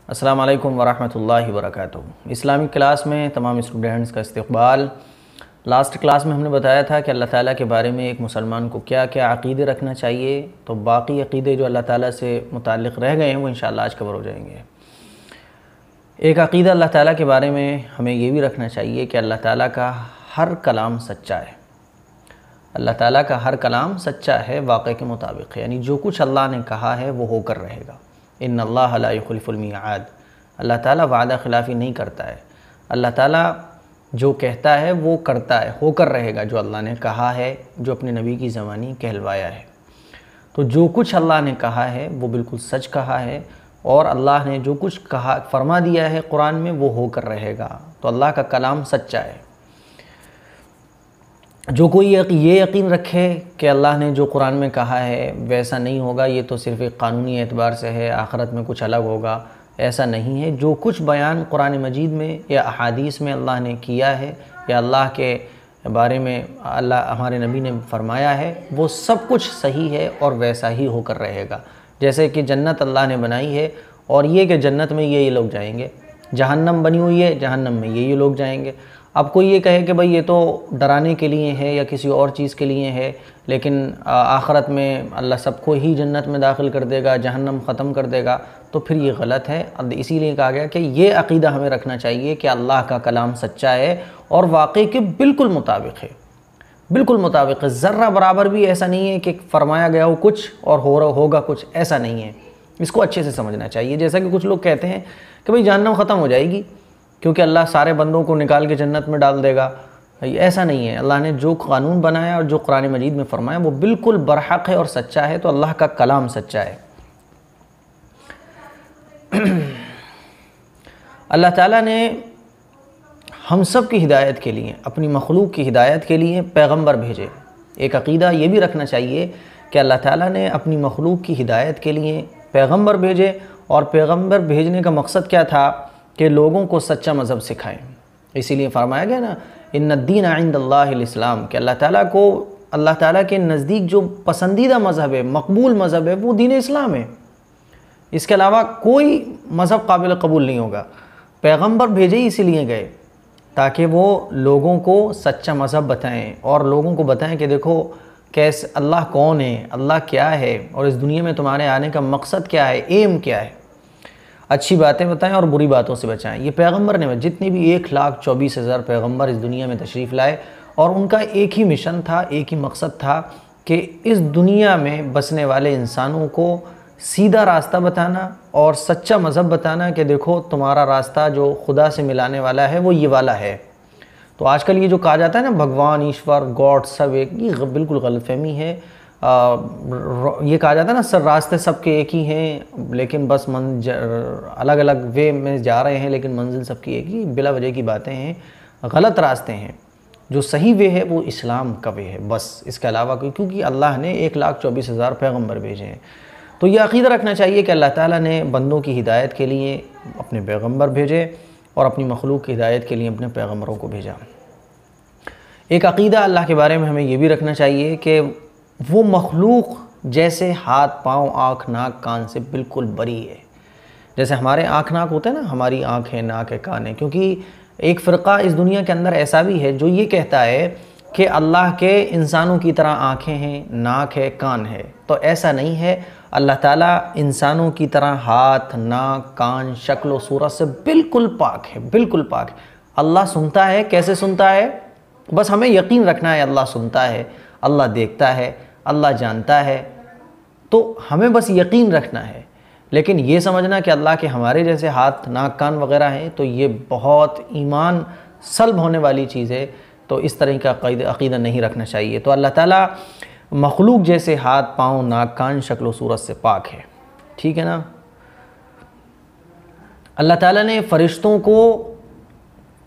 अस्सलाम वालेकुम वरहमतुल्लाहि वबरकातुहू। इस्लामिक क्लास में तमाम स्टूडेंट्स का इस्तक़बाल। लास्ट क्लास में हमने बताया था कि अल्लाह ताला के बारे में एक मुसलमान को क्या क्या अक़ीदे रखना चाहिए। तो बाकी अक़ीदे जो अल्लाह ताला से मुताल्लिक़ रह गए हैं वो इंशाअल्लाह आज कवर हो जाएंगे। एक अक़ीदा अल्लाह ताला के बारे में हमें ये भी रखना चाहिए कि अल्लाह ताला का हर कलाम सच्चा है। अल्लाह ताला का हर कलाम सच्चा है, वाक़े के मुताबिक, यानी जो कुछ अल्लाह ने कहा है वो होकर रहेगा। इन्नल्लाह ला युख़्लिफ़ुल मिआद, अल्लाह ताला वादा खिलाफ़ी नहीं करता है। अल्लाह ताला जो कहता है वो करता है, होकर रहेगा। जो अल्लाह ने कहा है, जो अपने नबी की ज़बानी कहलवाया है, तो जो कुछ अल्लाह ने कहा है वो बिल्कुल सच कहा है, और अल्लाह ने जो कुछ कहा फरमा दिया है कुरान में वो होकर रहेगा। तो अल्लाह का कलाम सच्चा है। जो कोई ये यकीन रखे कि अल्लाह ने जो कुरान में कहा है वैसा नहीं होगा, ये तो सिर्फ़ एक क़ानूनी एतबार से है, आखिरत में कुछ अलग होगा, ऐसा नहीं है। जो कुछ बयान कुरान मजीद में या अहादीस में अल्लाह ने किया है या अल्लाह के बारे में अल्लाह हमारे नबी ने फरमाया है वो सब कुछ सही है और वैसा ही होकर रहेगा। जैसे कि जन्नत अल्लाह ने बनाई है और ये कि जन्नत में ये लोग जाएंगे, जहन्नम बनी हुई है, जहन्नम में ये लोग जाएंगे। अब कोई ये कहे कि भाई ये तो डराने के लिए है या किसी और चीज़ के लिए है, लेकिन आखिरत में अल्लाह सबको ही जन्नत में दाखिल कर देगा, जहन्नम ख़त्म कर देगा, तो फिर ये गलत है। अब इसीलिए कहा गया कि ये अक़ीदा हमें रखना चाहिए कि अल्लाह का कलाम सच्चा है और वाक़ई के बिल्कुल मुताबिक है, बिल्कुल मुताबिक है। ज़र्रा बराबर भी ऐसा नहीं है कि फरमाया गया हो कुछ और होगा कुछ, ऐसा नहीं है। इसको अच्छे से समझना चाहिए। जैसा कि कुछ लोग कहते हैं कि भाई जहन्नम ख़त्म हो जाएगी क्योंकि अल्लाह सारे बंदों को निकाल के जन्नत में डाल देगा, ऐसा नहीं है। अल्लाह ने जो कानून बनाया और जो कुरान मजीद में फरमाया वो बिल्कुल बरहक है और सच्चा है। तो अल्लाह का कलाम सच्चा है। अल्लाह ताला ने हम सब की हिदायत के लिए, अपनी मखलूक की हिदायत के लिए पैगंबर भेजे। एक अक़ीदा ये भी रखना चाहिए कि अल्लाह ताला ने अपनी मखलूक की हिदायत के लिए पैगंबर भेजे, और पैगंबर भेजने का मकसद क्या था कि लोगों को सच्चा मज़हब सिखाएं। इसीलिए फरमाया गया ना, इन्नद्दीन इंदल्लाहिल इस्लाम, कि अल्लाह ताला को, अल्लाह ताला के नज़दीक जो पसंदीदा मज़हब है, मकबूल मज़हब है, वो दीन इस्लाम है। इसके अलावा कोई मज़हब काबिल कबूल नहीं होगा। पैगंबर भेजे ही इसीलिए गए ताकि वो लोगों को सच्चा मज़हब बताएं और लोगों को बताएं कि देखो कैसे अल्लाह कौन है, अल्लाह क्या है, और इस दुनिया में तुम्हारे आने का मकसद क्या है, एम क्या है। अच्छी बातें बताएं और बुरी बातों से बचाएं। ये पैगंबर ने, जितने भी 1,24,000 पैगंबर इस दुनिया में तशरीफ़ लाए, और उनका एक ही मिशन था, एक ही मकसद था कि इस दुनिया में बसने वाले इंसानों को सीधा रास्ता बताना और सच्चा मज़हब बताना कि देखो तुम्हारा रास्ता जो खुदा से मिलाने वाला है वो ये वाला है। तो आजकल ये जो कहा जाता है ना भगवान, ईश्वर, गॉड सब एक, ये बिल्कुल गलतफहमी है। ये कहा जाता है ना सर रास्ते सबके एक ही हैं, लेकिन बस अलग अलग वे में जा रहे हैं, लेकिन मंजिल सबकी एक ही। बिला वजह की बातें हैं, गलत रास्ते हैं। जो सही वे है वो इस्लाम का वे है, बस। इसके अलावा क्योंकि अल्लाह ने 1,24,000 पैगंबर भेजे हैं। तो ये अक़ीदा रखना चाहिए कि अल्लाह ताला ने बंदों की हिदायत के लिए अपने पैगंबर भेजे और अपनी मखलूक की हिदायत के लिए अपने पैगंबरों को भेजा। एक अक़ीदा अल्लाह के बारे में हमें ये भी रखना चाहिए कि वो मखलूक जैसे हाथ, पाँव, आँख, नाक, कान से बिल्कुल बरी है। जैसे हमारे आँख नाक होते हैं ना, हमारी आँख है, नाक है, कान है। क्योंकि एक फ़िरक़ा इस दुनिया के अंदर ऐसा भी है जो ये कहता है कि अल्लाह के इंसानों की तरह आँखें हैं, नाक है, कान है। तो ऐसा नहीं है। अल्लाह ताला इंसानों की तरह हाथ, नाक, कान, शक्ल व सूरत से बिल्कुल पाक है, बिल्कुल पाक है। अल्लाह सुनता है, कैसे सुनता है? बस हमें यकीन रखना है अल्लाह सुनता है, अल्लाह देखता है, अल्लाह जानता है, तो हमें बस यकीन रखना है। लेकिन ये समझना कि अल्लाह के हमारे जैसे हाथ, नाक, कान वगैरह हैं, तो ये बहुत ईमान सल्ब होने वाली चीज़ है। तो इस तरह का अक़ीदा नहीं रखना चाहिए। तो अल्लाह ताला मखलूक जैसे हाथ, पाँव, नाक, कान, शक्ल सूरत से पाक है, ठीक है ना। अल्लाह ताला ने फ़रिश्तों को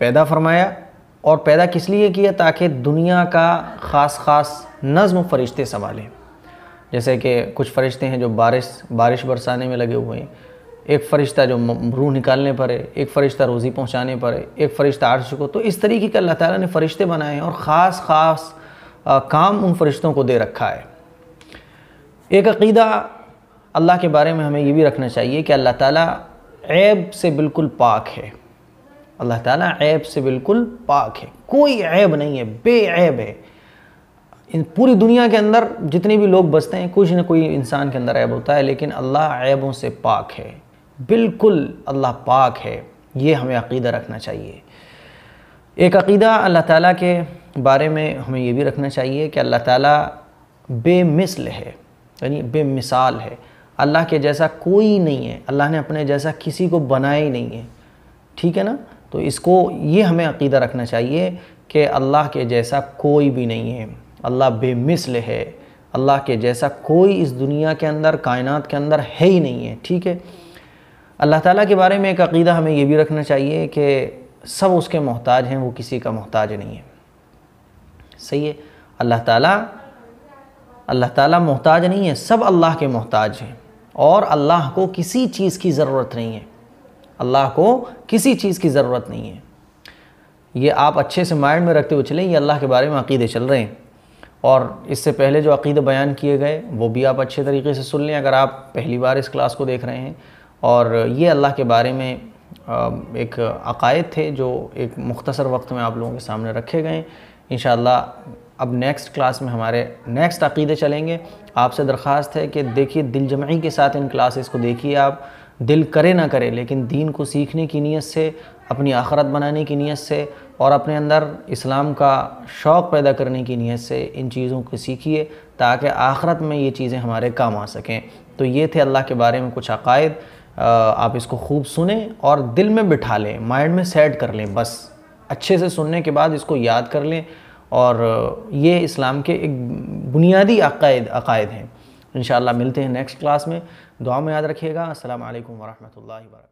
पैदा फरमाया, और पैदा किस लिए किया? ताकि दुनिया का ख़ास नज़्म फ़रिश्ते संभालें। जैसे कि कुछ फ़रिश्ते हैं जो बारिश बरसाने में लगे हुए हैं, एक फ़रिश्ता जो रूह निकालने पर है, एक फ़रिश्ता रोज़ी पहुँचाने पर है, एक फ़रिश्ता अर्श को। तो इस तरीके के अल्लाह ताला ने फ़रिश्ते बनाए हैं और ख़ास काम उन फ़रिश्तों को दे रखा है। एक अक़ीदा अल्लाह के बारे में हमें ये भी रखना चाहिए कि अल्लाह ताला ऐब से बिल्कुल पाक है। अल्लाह ताला ऐब से बिल्कुल पाक है, कोई ऐब नहीं है, बेऐब है। इन पूरी दुनिया के अंदर जितने भी लोग बसते हैं कुछ न कोई इंसान के अंदर ऐब होता है, लेकिन अल्लाह ऐबों से पाक है, बिल्कुल अल्लाह पाक है। ये हमें अक़ीदा रखना चाहिए। एक अक़ीदा अल्लाह ताला के बारे में हमें ये भी रखना चाहिए कि अल्लाह ताला बेमिसल है, यानी बेमिसाल है। अल्लाह के जैसा कोई नहीं है, अल्लाह ने अपने जैसा किसी को बनाया ही नहीं है, ठीक है ना। तो इसको ये हमें अक़ीदा रखना चाहिए कि अल्लाह के जैसा कोई भी नहीं है, अल्लाह बेमिसल है, अल्लाह के जैसा कोई इस दुनिया के अंदर, कायनात के अंदर है ही नहीं है, ठीक है। अल्लाह ताला के बारे में एक अक़ीदा हमें ये भी रखना चाहिए कि सब उसके मोहताज हैं, वो किसी का मोहताज नहीं है। सही है, अल्लाह ताला मोहताज नहीं है, सब अल्लाह के मोहताज हैं और अल्लाह को किसी चीज़ की ज़रूरत नहीं है, अल्लाह को किसी चीज़ की ज़रूरत नहीं है। ये आप अच्छे से माइंड में रखते हुए चलें, ये अल्लाह के बारे में अक़ीदे चल रहे हैं। और इससे पहले जो अक़ीदे बयान किए गए वो भी आप अच्छे तरीके से सुन लें अगर आप पहली बार इस क्लास को देख रहे हैं। और ये अल्लाह के बारे में एक अक़ायद थे जो एक मुख्तसर वक्त में आप लोगों के सामने रखे गए। इंशाअल्लाह अब नेक्स्ट क्लास में हमारे नेक्स्ट अक़ीदे चलेंगे। आपसे दरख्वास्त है कि देखिए, दिल जमई के साथ इन क्लासेस को देखिए। आप दिल करे ना करे, लेकिन दीन को सीखने की नीयत से, अपनी आखरत बनाने की नीयत से और अपने अंदर इस्लाम का शौक़ पैदा करने की नीयत से इन चीज़ों को सीखिए ताकि आखरत में ये चीज़ें हमारे काम आ सकें। तो ये थे अल्लाह के बारे में कुछ अक़ायद। आप इसको खूब सुने और दिल में बिठा लें, माइंड में सेट कर लें। बस अच्छे से सुनने के बाद इसको याद कर लें। और ये इस्लाम के एक बुनियादी अक़ायद हैं। इंशाअल्लाह मिलते हैं नेक्स्ट क्लास में। दुआ में याद रखिएगा। अस्सलामु अलैकुम वरहमतुल्लाहि वबरकातुहू।